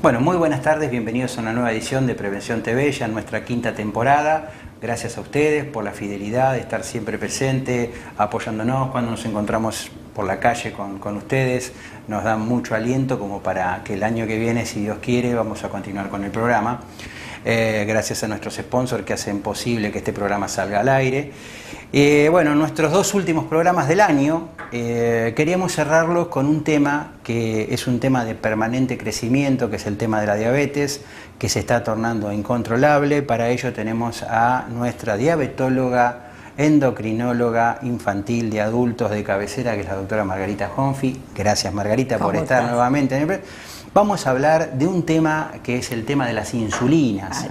Bueno, muy buenas tardes, bienvenidos a una nueva edición de Prevención TV, ya en nuestra quinta temporada. Gracias a ustedes por la fidelidad, de estar siempre presente, apoyándonos cuando nos encontramos por la calle con ustedes. Nos dan mucho aliento como para que el año que viene, si Dios quiere, vamos a continuar con el programa. Gracias a nuestros sponsors que hacen posible que este programa salga al aire. Bueno, nuestros dos últimos programas del año queríamos cerrarlos con un tema que es un tema de permanente crecimiento, que es el tema de la diabetes, que se está tornando incontrolable. Para ello tenemos a nuestra diabetóloga, endocrinóloga infantil de adultos de cabecera, que es la doctora Margarita Honfi. Gracias, Margarita, por estar nuevamente en el... Vamos a hablar de un tema que es el tema de las insulinas,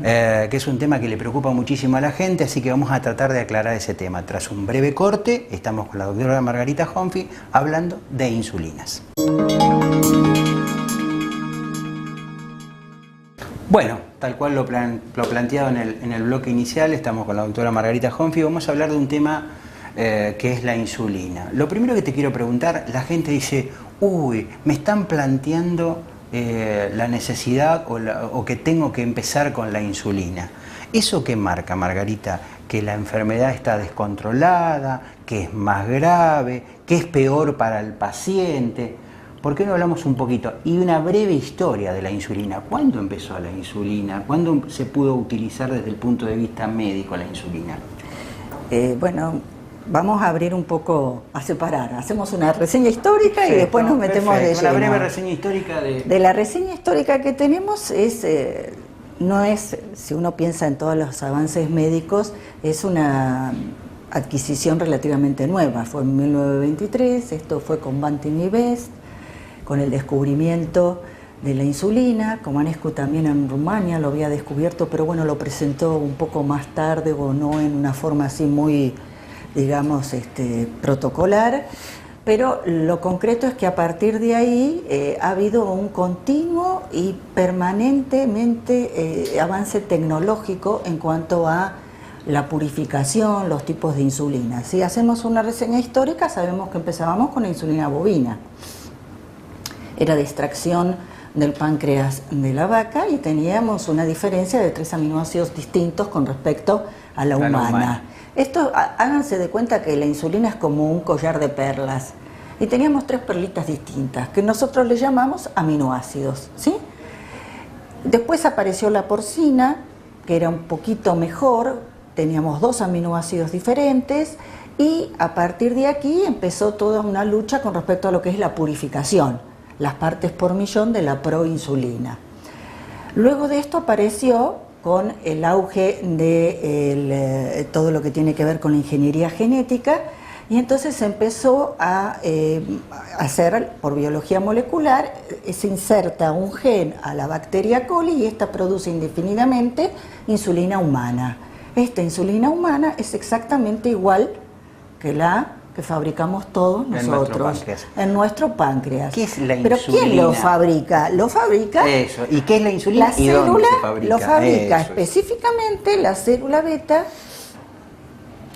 que es un tema que le preocupa muchísimo a la gente, así que vamos a tratar de aclarar ese tema. Tras un breve corte, estamos con la doctora Margarita Honfi hablando de insulinas. Bueno, tal cual lo planteado en el bloque inicial, estamos con la doctora Margarita Honfi. Vamos a hablar de un tema que es la insulina. Lo primero que te quiero preguntar, la gente dice, uy, me están planteando la necesidad o que tengo que empezar con la insulina. ¿Eso qué marca, Margarita? ¿Que la enfermedad está descontrolada? ¿Que es más grave? ¿Que es peor para el paciente? ¿Por qué no hablamos un poquito? Y una breve historia de la insulina. ¿Cuándo empezó la insulina? ¿Cuándo se pudo utilizar desde el punto de vista médico la insulina? Bueno, vamos a abrir un poco, a separar. Hacemos una reseña histórica y después nos metemos de lleno. Una breve reseña histórica de la reseña histórica que tenemos no es, si uno piensa en todos los avances médicos, es una adquisición relativamente nueva. Fue en 1923, esto fue con Banting y Best, con el descubrimiento de la insulina. Comanescu también en Rumania lo había descubierto, pero bueno, lo presentó un poco más tarde o no en una forma así muy, digamos, protocolar. Pero lo concreto es que a partir de ahí ha habido un continuo y permanentemente avance tecnológico en cuanto a la purificación, los tipos de insulina. Si hacemos una reseña histórica, sabemos que empezábamos con la insulina bovina. Era de extracción del páncreas de la vaca y teníamos una diferencia de 3 aminoácidos distintos con respecto a la humana. Esto, háganse de cuenta que la insulina es como un collar de perlas y teníamos 3 perlitas distintas que nosotros le llamamos aminoácidos, ¿sí? Después apareció la porcina, que era un poquito mejor, teníamos 2 aminoácidos diferentes y a partir de aquí empezó toda una lucha con respecto a lo que es la purificación, las partes por millón de la proinsulina. Luego de esto apareció con el auge de todo lo que tiene que ver con la ingeniería genética, y entonces se empezó a hacer por biología molecular, se inserta un gen a la bacteria coli y esta produce indefinidamente insulina humana. Esta insulina humana es exactamente igual que la que fabricamos todos nosotros en nuestro páncreas. ¿Qué es la Pero insulina? ¿quién lo fabrica? Lo fabrica eso. ¿Y qué es la insulina? la célula, dónde se fabrica? lo fabrica Eso es. específicamente la célula beta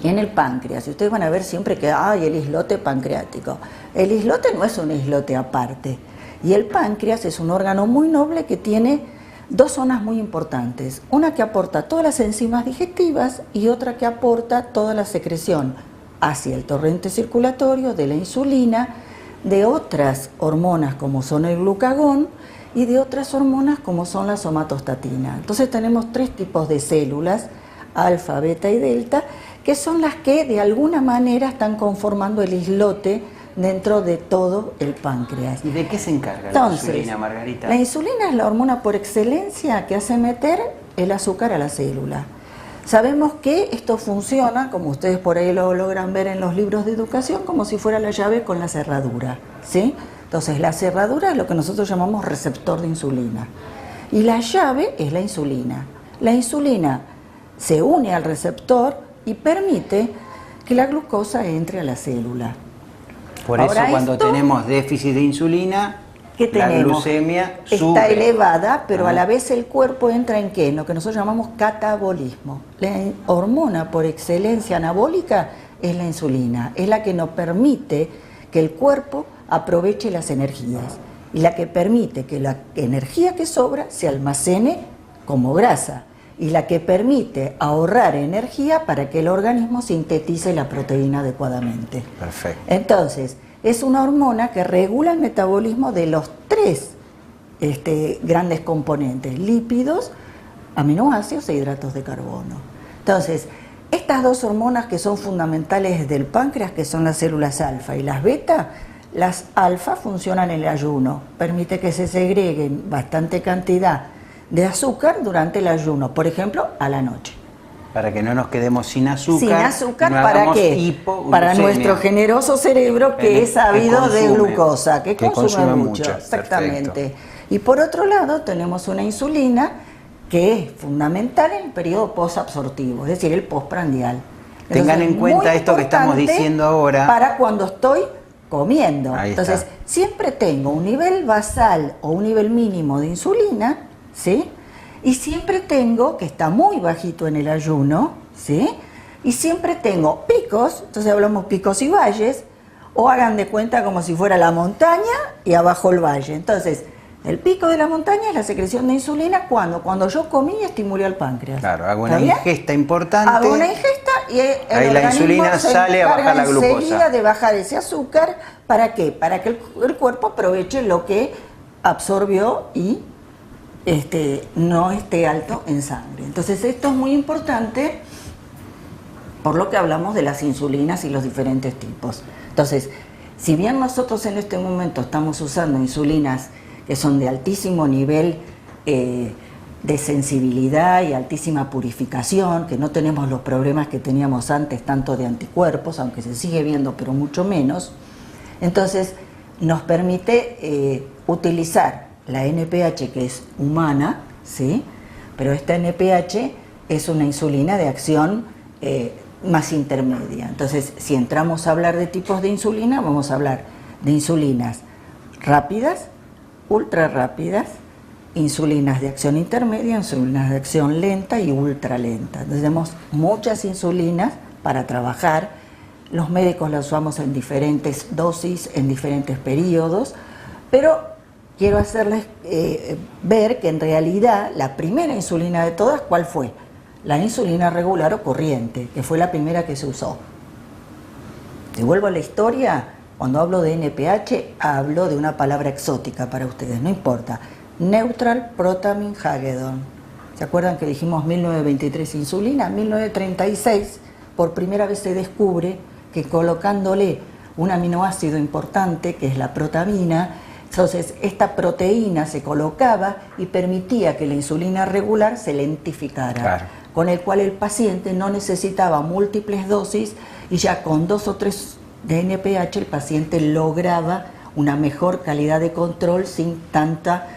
en el páncreas. Y ustedes van a ver siempre que hay el islote pancreático. El islote no es un islote aparte. Y el páncreas es un órgano muy noble que tiene dos zonas muy importantes. Una que aporta todas las enzimas digestivas y otra que aporta toda la secreción hacia el torrente circulatorio de la insulina, de otras hormonas como son el glucagón y de otras hormonas como son la somatostatina. Entonces tenemos tres tipos de células, alfa, beta y delta, que son las que de alguna manera están conformando el islote dentro de todo el páncreas. ¿Y de qué se encarga Entonces, la insulina, Margarita? La insulina es la hormona por excelencia que hace meter el azúcar a la célula. Sabemos que esto funciona, como ustedes por ahí lo logran ver en los libros de educación, como si fuera la llave con la cerradura, ¿sí? Entonces la cerradura es lo que nosotros llamamos receptor de insulina y la llave es la insulina. La insulina se une al receptor y permite que la glucosa entre a la célula. Por Ahora, eso cuando esto, tenemos déficit de insulina, ¿qué la tenemos? glucemia Está sube. elevada, pero Ah. a la vez el cuerpo entra en ¿qué? En lo que nosotros llamamos catabolismo. La hormona por excelencia anabólica es la insulina, es la que nos permite que el cuerpo aproveche las energías y la que permite que la energía que sobra se almacene como grasa y la que permite ahorrar energía para que el organismo sintetice la proteína adecuadamente. Perfecto. Entonces, es una hormona que regula el metabolismo de los tres grandes componentes, lípidos, aminoácidos e hidratos de carbono. Entonces, estas dos hormonas que son fundamentales del páncreas, que son las células alfa y las beta, las alfa funcionan en el ayuno, permite que se segreguen bastante cantidad de azúcar durante el ayuno, por ejemplo, a la noche. Para que no nos quedemos sin azúcar. Sin azúcar, y no ¿para hagamos qué? hipoglucemia. Para nuestro generoso cerebro que es ávido de glucosa, que consume mucho. Exactamente. Perfecto. Y por otro lado, tenemos una insulina que es fundamental en el periodo posabsortivo, es decir, el postprandial. Tengan en cuenta muy esto que estamos importante diciendo ahora. para cuando estoy comiendo. Ahí Entonces, está. siempre tengo un nivel basal o un nivel mínimo de insulina, ¿sí? Y siempre tengo, que está muy bajito en el ayuno, ¿sí? Y siempre tengo picos, entonces hablamos picos y valles, o hagan de cuenta como si fuera la montaña y abajo el valle. Entonces, el pico de la montaña es la secreción de insulina cuando yo comí y estimulé al páncreas. Claro, hago ¿Está una bien? ingesta importante. Hago una ingesta y el Ahí la organismo insulina se sale a encarga bajar la glucosa. enseguida de bajar ese azúcar. ¿Para qué? Para que el cuerpo aproveche lo que absorbió y no esté alto en sangre. Entonces esto es muy importante por lo que hablamos de las insulinas y los diferentes tipos. Entonces, si bien nosotros en este momento estamos usando insulinas que son de altísimo nivel de sensibilidad y altísima purificación, que no tenemos los problemas que teníamos antes, tanto de anticuerpos, aunque se sigue viendo, pero mucho menos, entonces nos permite utilizar la NPH, que es humana, ¿sí? Pero esta NPH es una insulina de acción más intermedia. Entonces, si entramos a hablar de tipos de insulina, vamos a hablar de insulinas rápidas, ultra rápidas, insulinas de acción intermedia, insulinas de acción lenta y ultra lenta. Entonces, tenemos muchas insulinas para trabajar. Los médicos las usamos en diferentes dosis, en diferentes periodos, pero quiero hacerles ver que en realidad la primera insulina de todas, ¿cuál fue? La insulina regular o corriente, que fue la primera que se usó. Si vuelvo a la historia, cuando hablo de NPH, hablo de una palabra exótica para ustedes, no importa. Neutral Protamine Hagedon. ¿Se acuerdan que dijimos 1923 insulina? 1936, por primera vez se descubre que colocándole un aminoácido importante, que es la protamina, Entonces, esta proteína se colocaba y permitía que la insulina regular se lentificara, Claro. con el cual el paciente no necesitaba múltiples dosis y ya con 2 o 3 de NPH el paciente lograba una mejor calidad de control sin tanta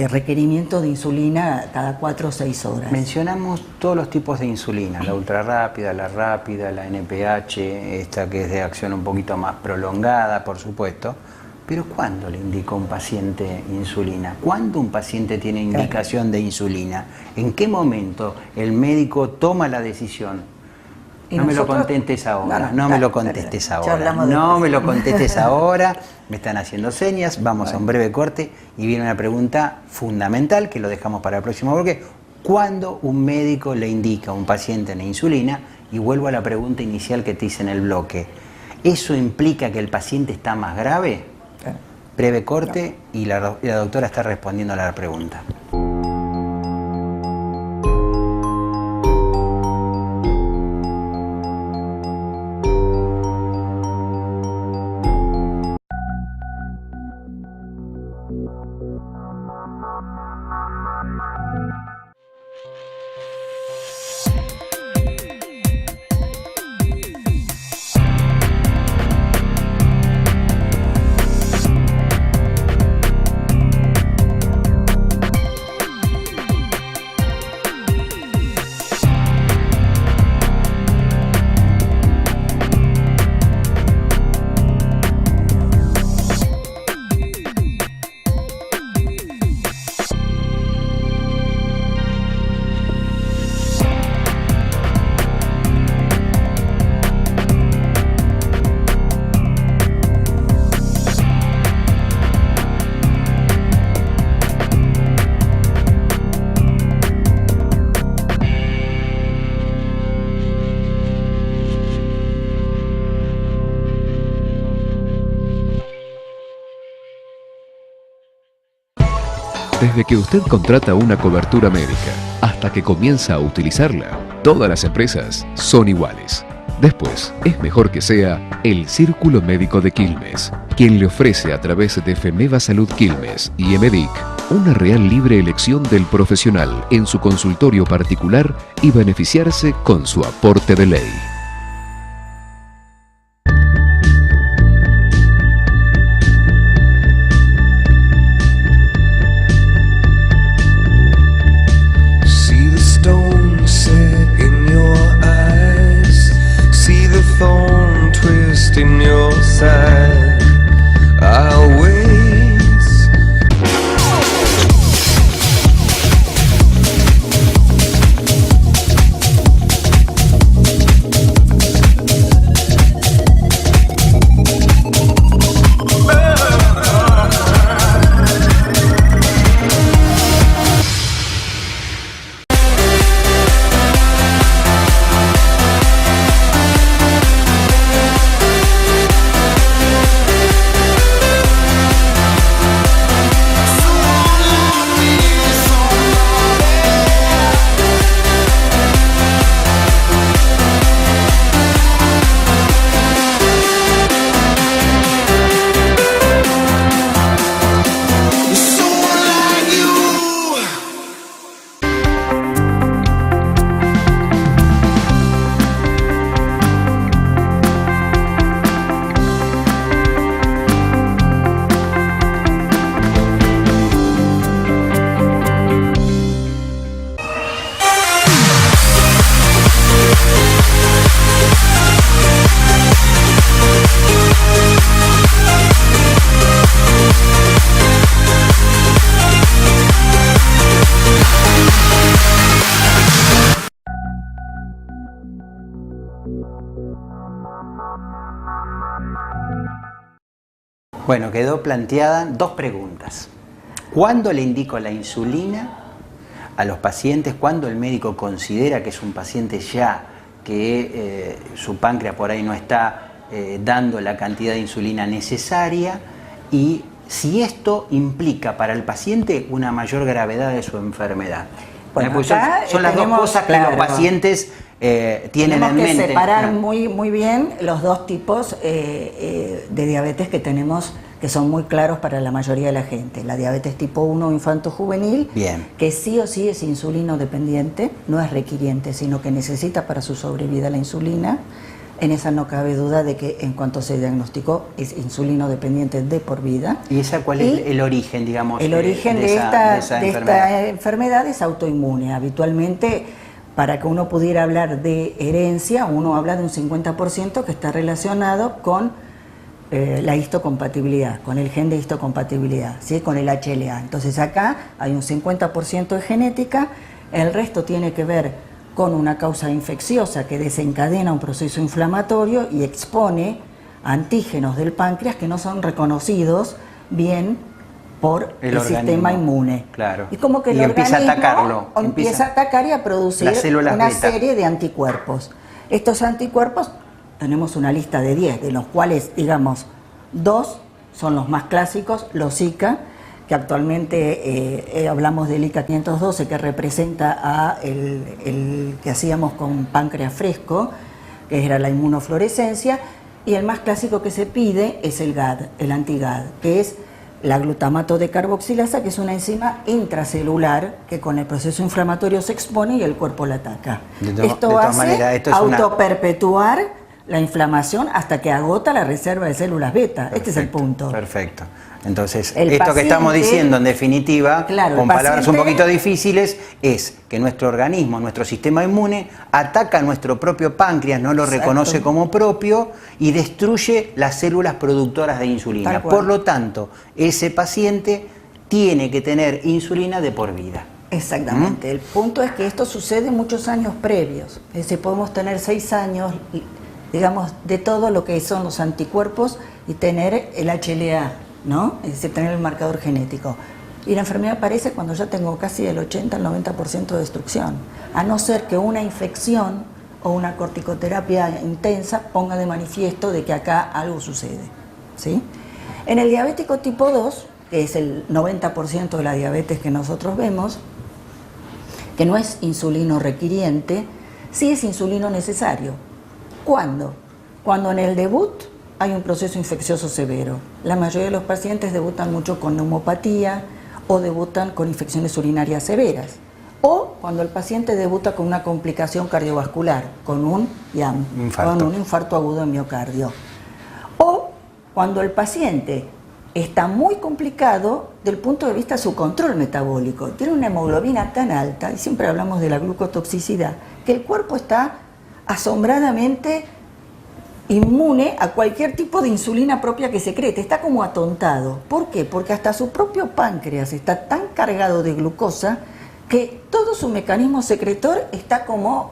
requerimiento de insulina cada 4 o 6 horas. Mencionamos todos los tipos de insulina, la ultra rápida, la NPH, esta que es de acción un poquito más prolongada, por supuesto. Pero ¿cuándo le indica un paciente insulina? ¿Cuándo un paciente tiene indicación de insulina? ¿En qué momento el médico toma la decisión? No me lo contestes ahora, no me lo contestes ahora, no me lo contestes ahora, me están haciendo señas, vamos a un breve corte y viene una pregunta fundamental que lo dejamos para el próximo bloque. ¿Cuándo un médico le indica a un paciente la insulina? Y vuelvo a la pregunta inicial que te hice en el bloque. ¿Eso implica que el paciente está más grave? Breve corte y la doctora está respondiendo a la pregunta. Desde que usted contrata una cobertura médica hasta que comienza a utilizarla, todas las empresas son iguales. Después, es mejor que sea el Círculo Médico de Quilmes, quien le ofrece a través de Femeva Salud Quilmes y Emedic una real libre elección del profesional en su consultorio particular y beneficiarse con su aporte de ley. In your side, I'll wait. Bueno, quedó planteada 2 preguntas. ¿Cuándo le indico la insulina a los pacientes? ¿Cuándo el médico considera que es un paciente ya que su páncreas por ahí no está dando la cantidad de insulina necesaria? Y si esto implica para el paciente una mayor gravedad de su enfermedad. Bueno, pues acá son las 2 cosas que los pacientes tienen en mente. Tenemos que separar muy bien los 2 tipos de diabetes que tenemos que son muy claros para la mayoría de la gente. La diabetes tipo 1 infanto-juvenil, que sí o sí es insulino dependiente, no es requiriente, sino que necesita para su sobrevida la insulina. En esa no cabe duda de que en cuanto se diagnosticó es insulino dependiente de por vida. ¿Y esa cuál es el origen, digamos? El origen de esta enfermedad es autoinmune. Habitualmente, para que uno pudiera hablar de herencia, uno habla de un 50% que está relacionado con la histocompatibilidad, con el gen de histocompatibilidad, ¿sí? Con el HLA. Entonces acá hay un 50% de genética, el resto tiene que ver con una causa infecciosa que desencadena un proceso inflamatorio y expone antígenos del páncreas que no son reconocidos bien por el sistema inmune. Claro. Y como que el empieza organismo a atacarlo. Empieza a atacar y a producir una serie de anticuerpos. Estos anticuerpos, tenemos una lista de 10, de los cuales, digamos, 2 son los más clásicos, los Zika, que actualmente hablamos del ICA 512, que representa a el que hacíamos con páncreas fresco, que era la inmunofluorescencia, y el más clásico que se pide es el GAD, el anti-GAD, que es la glutamato de carboxilasa, que es una enzima intracelular que con el proceso inflamatorio se expone y el cuerpo la ataca. Esto hace autoperpetuar la inflamación hasta que agota la reserva de células beta. Este es el punto. Perfecto. Entonces, esto que estamos diciendo, en definitiva, con palabras un poquito difíciles, es que nuestro organismo, nuestro sistema inmune, ataca nuestro propio páncreas, no lo reconoce como propio y destruye las células productoras de insulina. Por lo tanto, ese paciente tiene que tener insulina de por vida. Exactamente. El punto es que esto sucede muchos años previos. Es decir, podemos tener 6 años, digamos, de todo lo que son los anticuerpos y tener el HLA, ¿no? Es decir, tener el marcador genético. Y la enfermedad aparece cuando ya tengo casi el 80 al 90% de destrucción. A no ser que una infección o una corticoterapia intensa ponga de manifiesto de que acá algo sucede, ¿sí? En el diabético tipo 2, que es el 90% de la diabetes que nosotros vemos, que no es insulino requiriente, sí es insulino necesario. ¿Cuándo? Cuando en el debut hay un proceso infeccioso severo. La mayoría de los pacientes debutan mucho con neumopatía o debutan con infecciones urinarias severas. O cuando el paciente debuta con una complicación cardiovascular, con un IAM, con un infarto agudo de miocardio. O cuando el paciente está muy complicado del punto de vista de su control metabólico. Tiene una hemoglobina tan alta, y siempre hablamos de la glucotoxicidad, que el cuerpo está asombradamente inmune a cualquier tipo de insulina propia que secrete, está como atontado. ¿Por qué? Porque hasta su propio páncreas está tan cargado de glucosa que todo su mecanismo secretor está como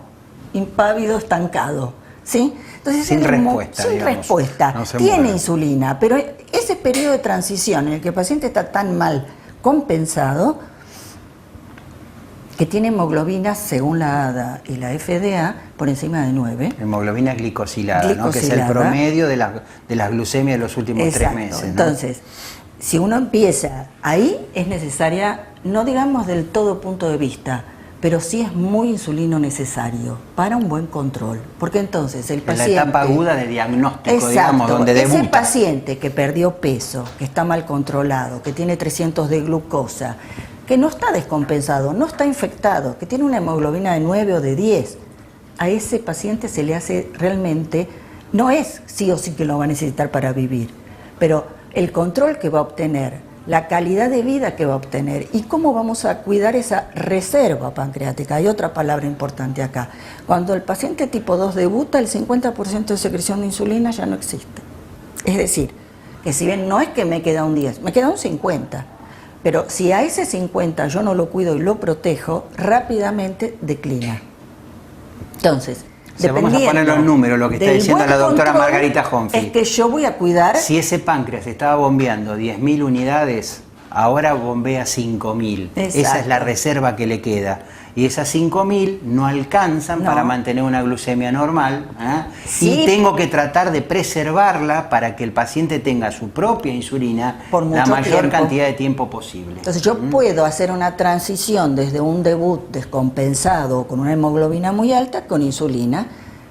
impávido, estancado, ¿sí? Entonces, sin respuesta. No tiene mueve. Insulina, pero ese periodo de transición en el que el paciente está tan mal compensado, que tiene hemoglobina, según la ADA y la FDA, por encima de 9. Hemoglobina glicosilada, ¿no? Que es el promedio de las glucemias de los últimos 3 meses, ¿no? Entonces, si uno empieza ahí, es necesaria, no digamos del todo punto de vista, pero sí es muy insulino necesario para un buen control. Porque entonces el paciente... En la etapa aguda de diagnóstico, digamos, donde debuta. Ese paciente que perdió peso, que está mal controlado, que tiene 300 de glucosa, que no está descompensado, no está infectado, que tiene una hemoglobina de 9 o de 10, a ese paciente se le hace realmente, no es sí o sí que lo va a necesitar para vivir, pero el control que va a obtener, la calidad de vida que va a obtener y cómo vamos a cuidar esa reserva pancreática. Hay otra palabra importante acá. Cuando el paciente tipo 2 debuta, el 50% de secreción de insulina ya no existe. Es decir, que si bien no es que me queda un 10, me queda un 50. Pero si a ese 50 yo no lo cuido y lo protejo, rápidamente declina. Entonces, vamos a poner los números, lo que está diciendo la doctora Margarita Honfi. Es que yo voy a cuidar... Si ese páncreas estaba bombeando 10.000 unidades, ahora bombea 5.000. Esa es la reserva que le queda. Y esas 5.000 no alcanzan para mantener una glucemia normal. Sí. Y tengo que tratar de preservarla para que el paciente tenga su propia insulina la mayor cantidad de tiempo posible. Entonces yo puedo hacer una transición desde un debut descompensado con una hemoglobina muy alta con insulina.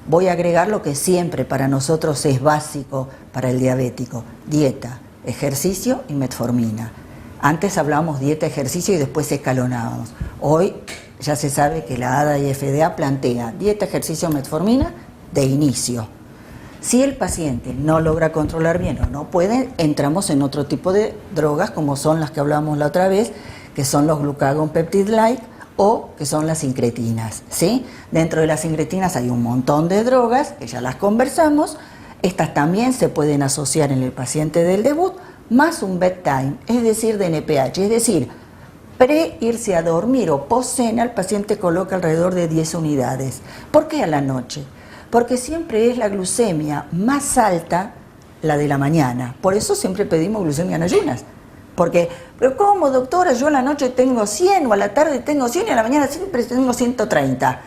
Voy a agregar lo que siempre para nosotros es básico para el diabético: dieta, ejercicio y metformina. Antes hablábamos dieta, ejercicio y después escalonábamos. Hoy ya se sabe que la ADA y FDA plantea dieta, ejercicio, metformina de inicio. Si el paciente no logra controlar bien o no puede, entramos en otro tipo de drogas como son las que hablábamos la otra vez, que son los glucagon peptide-like o que son las incretinas, ¿sí? Dentro de las incretinas hay un montón de drogas, que ya las conversamos. Estas también se pueden asociar en el paciente del debut, más un bedtime, es decir, de NPH, es decir, pre-irse a dormir o post-cena, el paciente coloca alrededor de 10 unidades. ¿Por qué a la noche? Porque siempre es la glucemia más alta la de la mañana. Por eso siempre pedimos glucemia en ayunas. Porque, pero ¿cómo, doctora? Yo a la noche tengo 100 o a la tarde tengo 100 y a la mañana siempre tengo 130.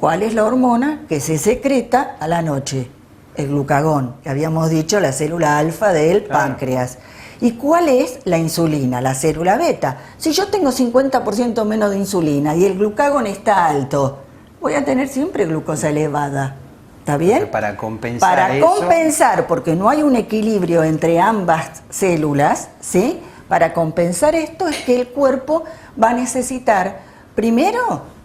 ¿Cuál es la hormona que se secreta a la noche? El glucagón, que habíamos dicho, la célula alfa del páncreas. ¿Y cuál es la insulina? La célula beta. Si yo tengo 50% menos de insulina y el glucagón está alto, voy a tener siempre glucosa elevada. ¿Está bien? Pero para compensar Para compensar, porque no hay un equilibrio entre ambas células, ¿sí? Para compensar esto es que el cuerpo va a necesitar, primero,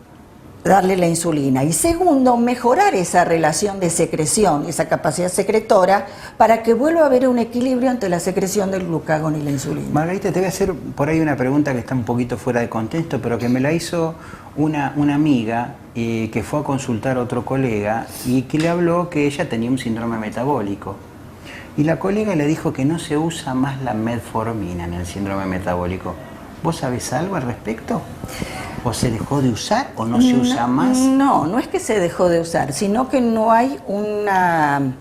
darle la insulina y segundo, mejorar esa relación de secreción, esa capacidad secretora, para que vuelva a haber un equilibrio entre la secreción del glucagón y la insulina. Margarita, te voy a hacer por ahí una pregunta que está un poquito fuera de contexto, pero que me la hizo una amiga que fue a consultar a otro colega y que le habló que ella tenía un síndrome metabólico. Y la colega le dijo que no se usa más la metformina en el síndrome metabólico. ¿Vos sabés algo al respecto? ¿O se dejó de usar o no se usa más? No, no es que se dejó de usar, sino que no hay una...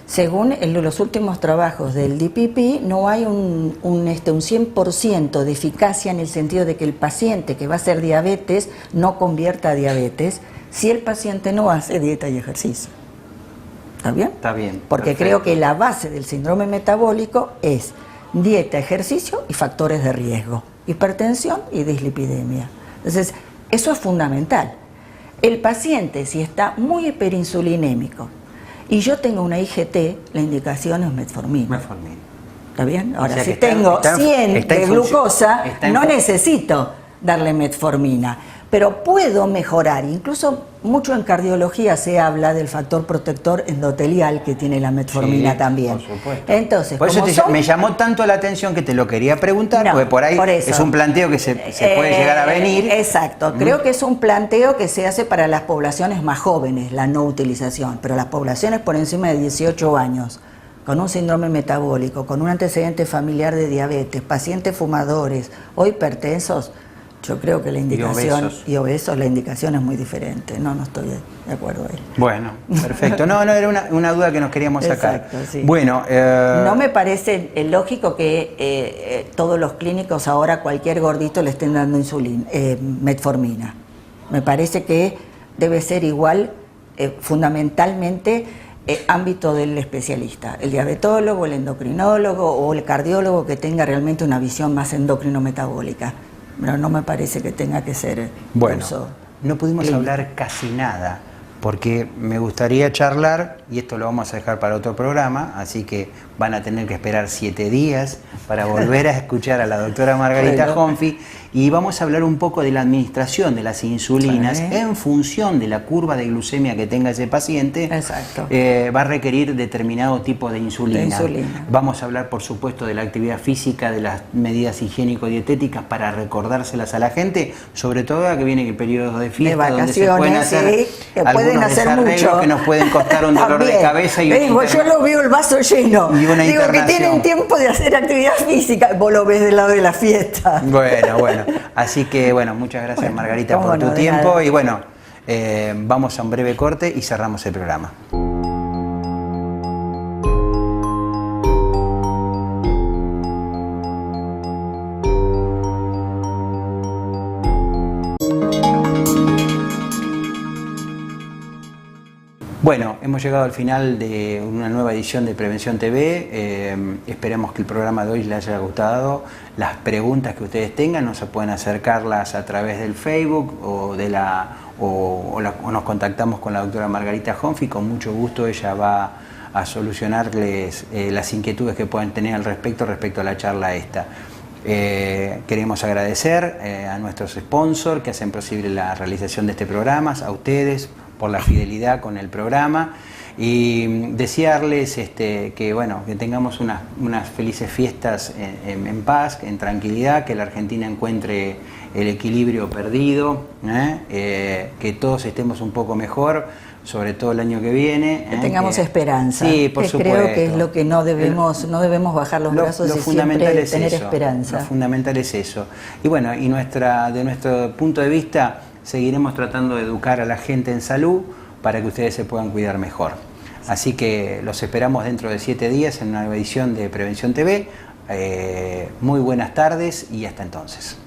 Según los últimos trabajos del DPP, no hay un 100% de eficacia en el sentido de que el paciente que va a hacer diabetes no convierta a diabetes si el paciente no hace dieta y ejercicio. ¿Está bien? Está bien. Porque perfecto. creo que la base del síndrome metabólico es dieta, ejercicio y factores de riesgo, hipertensión y dislipidemia. Entonces, eso es fundamental. El paciente, si está muy hiperinsulinémico y yo tengo una IGT, la indicación es metformina. Metformina. ¿Está bien? Ahora, sea si que tengo 100 de en glucosa, está en no necesito darle metformina, pero puedo mejorar. Incluso mucho en cardiología se habla del factor protector endotelial que tiene la metformina Sí, también. por supuesto. Entonces, por eso como me llamó tanto la atención que te lo quería preguntar, No, porque por ahí eso. es un planteo que se puede llegar a venir. Exacto, creo que es un planteo que se hace para las poblaciones más jóvenes, la no utilización, pero las poblaciones por encima de 18 años, con un síndrome metabólico, con un antecedente familiar de diabetes, pacientes fumadores o hipertensos, yo creo que la indicación, y obesos, la indicación es muy diferente. No estoy de acuerdo ahí. Bueno, perfecto. No, era una duda que nos queríamos sacar. Exacto, sí. Bueno, no me parece lógico que todos los clínicos ahora a cualquier gordito le estén dando metformina. Me parece que debe ser igual, fundamentalmente, ámbito del especialista, el diabetólogo, el endocrinólogo o el cardiólogo que tenga realmente una visión más endocrino-metabólica. Pero no me parece que tenga que ser bueno, uso no pudimos clínico. hablar casi nada, porque me gustaría charlar, y esto lo vamos a dejar para otro programa, así que van a tener que esperar 7 días para volver a escuchar a la doctora Margarita Honfi, y vamos a hablar un poco de la administración de las insulinas en función de la curva de glucemia que tenga ese paciente. Exacto. Va a requerir determinado tipo de insulina. Vamos a hablar, por supuesto, de la actividad física, de las medidas higiénico-dietéticas para recordárselas a la gente, sobre todo a que vienen periodos de fiesta, de vacaciones, donde se pueden hacer que pueden hacer desarreglos mucho, que nos pueden costar un dolor de cabeza y yo lo veo el vaso lleno. Y una Digo que tienen tiempo de hacer actividad física, vos lo ves del lado de la fiesta. Bueno, así que muchas gracias Margarita por tu tiempo nada. Y vamos a un breve corte y cerramos el programa. Bueno, hemos llegado al final de una nueva edición de Prevención TV. Esperemos que el programa de hoy les haya gustado. Las preguntas que ustedes tengan nos pueden acercarlas a través del Facebook o nos contactamos con la doctora Margarita Honfi. Con mucho gusto ella va a solucionarles las inquietudes que puedan tener al respecto a la charla esta. Queremos agradecer a nuestros sponsors que hacen posible la realización de este programa, a ustedes por la fidelidad con el programa, y desearles que tengamos unas felices fiestas en paz, en tranquilidad, que la Argentina encuentre el equilibrio perdido, que todos estemos un poco mejor, sobre todo el año que viene. Que tengamos esperanza. Sí, por supuesto. Creo que es lo que no debemos bajar los brazos y siempre tener esperanza. Lo fundamental es eso. Y bueno, de nuestro punto de vista, seguiremos tratando de educar a la gente en salud para que ustedes se puedan cuidar mejor. Así que los esperamos dentro de 7 días en una nueva edición de Prevención TV. Muy buenas tardes y hasta entonces.